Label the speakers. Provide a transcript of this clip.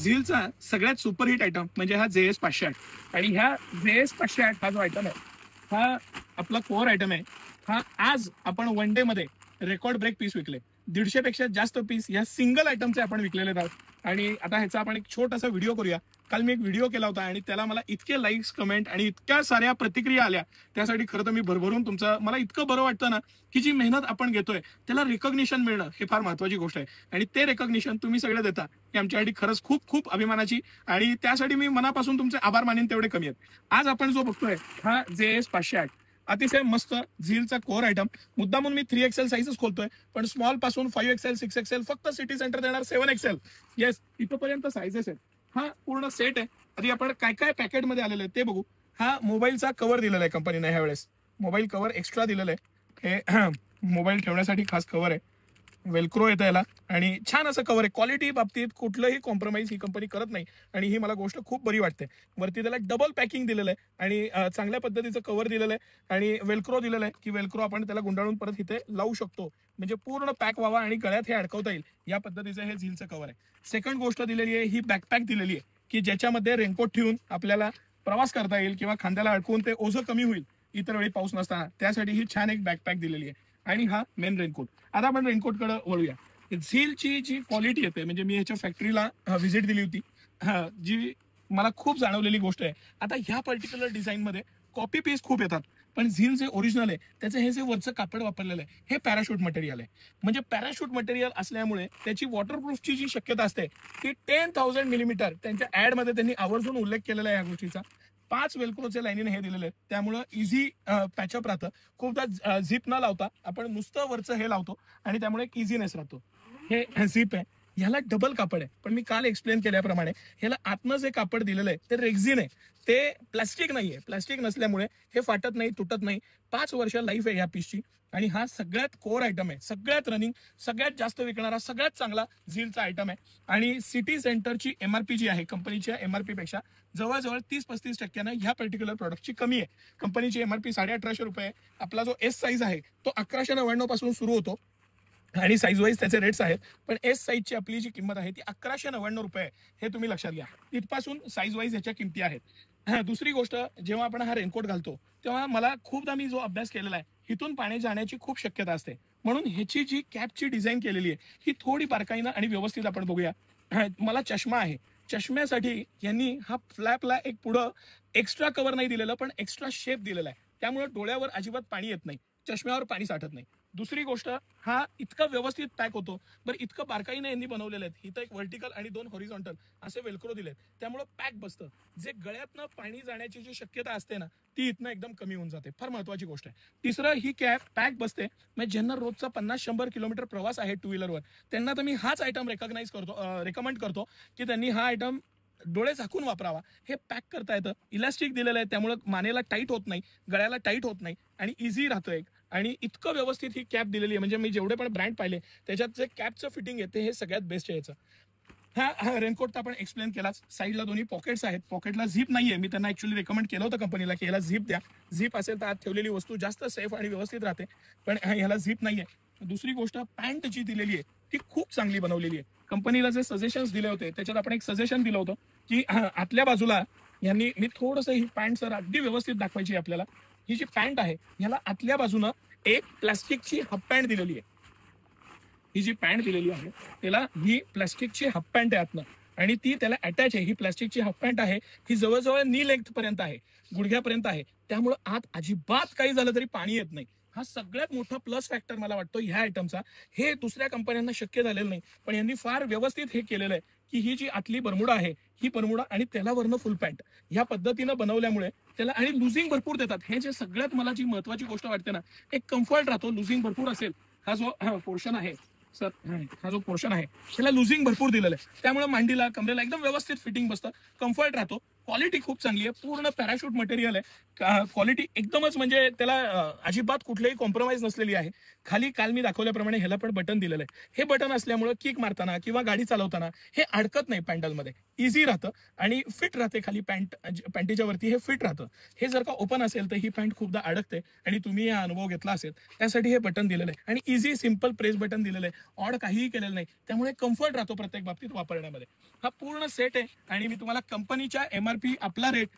Speaker 1: झीलचा सगळ्यात superhit item म्हणजे हा JS 508 आणि ह्या JS 508 हा जो आयटम आहे हा आपला कोअर आयटम आहे. हा आज आपण वन डे मध्ये रेकॉर्ड ब्रेक पीस विकले. 150 पेक्षा जास्त पीस या सिंगल आयटमचे आपण विकलेले आहोत आणि आता ह्याचा आपण एक छोटासा व्हिडिओ करूया. काल मी एक व्हिडिओ केला होता आणि त्याला मला इतके लाईक्स कमेंट आणि इतक्या साऱ्या प्रतिक्रिया आल्या. त्यासाठी खरं तर मी भरभरून तुमचं मला इतकं बरं वाटतं ना की जी मेहनत आपण घेतोय त्याला रिकॉग्निशन मिळणं हे फार महत्वाची गोष्ट आहे आणि ते रिकॉग्निशन तुम्ही सगळे देता ही आमच्यासाठी खरंच खूप खूप अभिमानाची आणि त्यासाठी मी मनापासून तुमचे आभार मानेन तेवढे कमी आहेत. आज आपण जो बघतोय हा JS 508 अतिशय मस्त झीलचा कोअर आयटम. मुद्दामून मी 3XL साईजच खोलतोय पण स्मॉल पासून 5XL 6XL फक्त सिटी सेंटर देणार 7XL. येस इथपर्यंत साईजेस आहेत. हा पूर्ण सेट आहे. आधी आपण काय काय पॅकेटमध्ये आलेलं आहे ते बघू. हा मोबाईलचा कव्हर दिलेला आहे कंपनीने ह्या वेळेस. मोबाईल कव्हर एक्स्ट्रा दिलेलं आहे. हे मोबाईल ठेवण्यासाठी खास कव्हर आहे. वेलक्रो येतं याला आणि छान असं कव्हर आहे. क्वालिटी बाबतीत कुठलंही कॉम्प्रोमाइज ही कंपनी करत नाही आणि ही मला गोष्ट खूप बरी वाटते. वरती त्याला डबल पॅकिंग दिलेलं आहे आणि चांगल्या पद्धतीचं कव्हर दिलेलं आहे आणि वेलक्रो दिलेलं आहे की वेलक्रो आपण त्याला गुंडाळून परत इथे लावू शकतो म्हणजे पूर्ण पॅक व्हावा आणि गळ्यात हे अडकवता येईल या पद्धतीचं हे झीलचं कव्हर आहे. सेकंड गोष्ट दिलेली आहे ही बॅकपॅक दिलेली आहे की ज्याच्यामध्ये रेनकोट ठेवून आपल्याला प्रवास करता येईल किंवा खांद्याला अडकवून ते ओझं कमी होईल इतर वेळी पाऊस नसताना. त्यासाठी ही छान एक बॅकपॅक दिलेली आहे आणि हा मेन रेनकोट. आता आपण रेनकोटकडे वळूया. झीलची जी क्वालिटी येते म्हणजे मी ह्याच्या फॅक्टरीला व्हिजिट दिली होती जी मला खूप जाणवलेली गोष्ट आहे. आता ह्या पर्टिक्युलर डिझाईनमध्ये कॉपी पीस खूप येतात पण झील जे ओरिजिनल आहे त्याचं हे जे वरचं कापड वापरलेलं आहे हे पॅराशूट मटेरियल आहे. म्हणजे पॅराशूट मटेरियल असल्यामुळे त्याची वॉटरप्रूफची जी शक्यता असते ती 10,000 मिलीमीटर त्यांच्या ऍडमध्ये त्यांनी आवर्जून उल्लेख केलेला आहे या गोष्टीचा. 5 वेलक्रोचे लाईनीने हे दिलेले आहेत त्यामुळं इझी पॅचअप राहतं. खूपदा झिप न लावता आपण नुसतं वरचं हे लावतो आणि त्यामुळे एक इझीनेस राहतो. हे झिप आहे ह्याला डबल कापड आहे पण मी काल एक्सप्लेन केल्याप्रमाणे ह्याला आतनं जे कापड दिलेलं आहे ते रेक्झिन आहे. ते प्लास्टिक नाहीये. प्लास्टिक नसल्यामुळे हे फाटत नाही तुटत नाही. 5 वर्ष लाईफ आहे या पीसची आणि हा सगळ्यात कोअर आयटम आहे. सगळ्यात रनिंग सगळ्यात जास्त विकणारा सगळ्यात चांगला झीलचा आयटम आहे आणि सिटी सेंटरची MRP जी आहे कंपनीच्या MRP पेक्षा जवळजवळ 30-35% ह्या पर्टिक्युलर प्रॉडक्टची कमी आहे. कंपनीची MRP 1850 रुपये. आपला जो S साईज आहे तो 1199 पासून सुरू होतो आणि साईज वाईज त्याचे रेट्स आहेत पण S साईजची आपली जी किंमत आहे ती 1199 रुपये हे तुम्ही लक्षात घ्या. तिथपासून साईज वाईज ह्याच्या किमती आहेत. दुसरी गोष्ट जेव्हा आपण हा रेनकोट घालतो तेव्हा मला खूपदा मी जो अभ्यास केलेला आहे इथून पाणी जाण्याची खूप शक्यता असते म्हणून ह्याची जी कॅपची डिझाईन केलेली आहे ही थोडी बारकाईनं आणि व्यवस्थित आपण बघूया. मला चष्मा आहे. चष्म्यासाठी यांनी हा फ्लॅपला एक पुढं एक्स्ट्रा कव्हर नाही दिलेलं पण एक्स्ट्रा शेप दिलेला आहे त्यामुळे डोळ्यावर अजिबात पाणी येत नाही. चष्म्यावर पाणी साठत नाही. दुसरी गोष्ट हा इतका व्यवस्थित पॅक होतो. बरं इतकं बारकाईने यांनी बनवलेलं आहे. इथं एक व्हर्टिकल आणि 2 हॉरिझॉन्टल असे वेलक्रो दिलेत त्यामुळे पॅक बसतं. जे गळ्यातनं पाणी जाण्याची जी शक्यता असते ना ती इथनं एकदम कमी होऊन जाते. फार महत्वाची गोष्ट आहे. तिसरं ही कॅप पॅक बसते म्हणजे ज्यांना रोजचा 50-100 किलोमीटर प्रवास आहे टू व्हीलरवर त्यांना तर मी हाच आयटम रेकमेंड करतो की त्यांनी हा आयटम डोळे झाकून वापरावा. हे पॅक करता येतं. इलास्टिक दिलेलं आहे त्यामुळे मानेला टाईट होत नाही गळ्याला टाईट होत नाही आणि इझी राहतं एक आणि इतकं व्यवस्थित ही कॅप दिलेली आहे म्हणजे मी जेवढे पण ब्रँड पाहिले त्याच्यात जे कॅपचं फिटिंग येते हे सगळ्यात बेस्ट आहे याचं. हा रेनकोट तर आपण एक्सप्लेन केलाच. साईडला दोन्ही पॉकेट्स आहेत. पॉकेटला झिप नाहीये. मी त्यांना ऍक्च्युअली रेकमेंड केलं होतं कंपनीला की याला झिप द्या. झिप असेल तर आत ठेवलेली वस्तू जास्त सेफ आणि व्यवस्थित राहते पण ह्याला झिप नाहीये. दुसरी गोष्ट पॅन्ट जी दिलेली आहे ती खूप चांगली बनवलेली आहे. कंपनीला जे सजेशन्स दिले होते त्याच्यात आपण एक सजेशन दिलं होतं की आतल्या बाजूला यांनी मी थोडंसं ही पॅन्ट सर अगदी व्यवस्थित दाखवायची आपल्याला. ही जी पॅन्ट आहे ह्याला आतल्या बाजूनं एक प्लास्टिकची हाफ पॅन्ट दिलेली आहे. ही जी पॅन्ट दिलेली आहे त्याला ही प्लास्टिकची हाफ पॅन्ट आहे आतनं आणि ती त्याला अटॅच आहे. ही प्लास्टिकची हाफ पॅन्ट आहे ही जवळजवळ नी लेंथ पर्यंत आहे गुडघ्यापर्यंत आहे त्यामुळे आत अजिबात काही झालं तरी पाणी येत नाही. हा सगळ्यात मोठा प्लस फॅक्टर मला वाटतो ह्या आयटमचा. हे दुसऱ्या कंपन्यांना शक्य झालेलं नाही पण यांनी फार व्यवस्थित हे केलेलं आहे की ही जी आतली बरमुडा आहे ही बरमुडा आणि त्याला वरनं फुल पॅन्ट ह्या पद्धतीनं बनवल्यामुळे त्याला आणि लुझिंग भरपूर देतात. हे जे सगळ्यात मला जी महत्वाची गोष्ट वाटते ना एक कम्फर्ट राहतो. लुझिंग भरपूर असेल. हा जो पोर्शन आहे सर हा जो पोर्शन आहे त्याला लुझिंग भरपूर दिलेलं आहे त्यामुळे मांडीला कमरेला एकदम व्यवस्थित फिटिंग बसतं. कम्फर्ट राहतो. क्वालिटी खूप चांगली आहे. पूर्ण पॅराशूट मटेरियल आहे. क्वालिटी एकदमच म्हणजे त्याला अजिबात कुठलेही कॉम्प्रोमाइज नसलेली आहे. खाली काल मी दाखवल्याप्रमाणे ह्याला पण बटन दिलेलं आहे. हे बटन असल्यामुळे किक मारताना किंवा गाडी चालवताना हे अडकत नाही पॅन्डलमध्ये. इझी राहतं आणि फिट राहते. खाली पॅन्टीच्या वरती हे फिट राहतं. हे जर का ओपन असेल तर ही पॅन्ट खूपदा अडकते आणि तुम्ही हा अनुभव घेतला असेल त्यासाठी हे बटन दिलेलं आहे आणि इझी सिंपल प्रेस बटन दिलेलं आहे. ऑड काहीही केलेलं नाही, त्यामुळे कम्फर्ट राहतो प्रत्येक बाबतीत वापरण्यामध्ये. हा पूर्ण सेट आहे आणि मी तुम्हाला कंपनीच्या MRP आपला रेट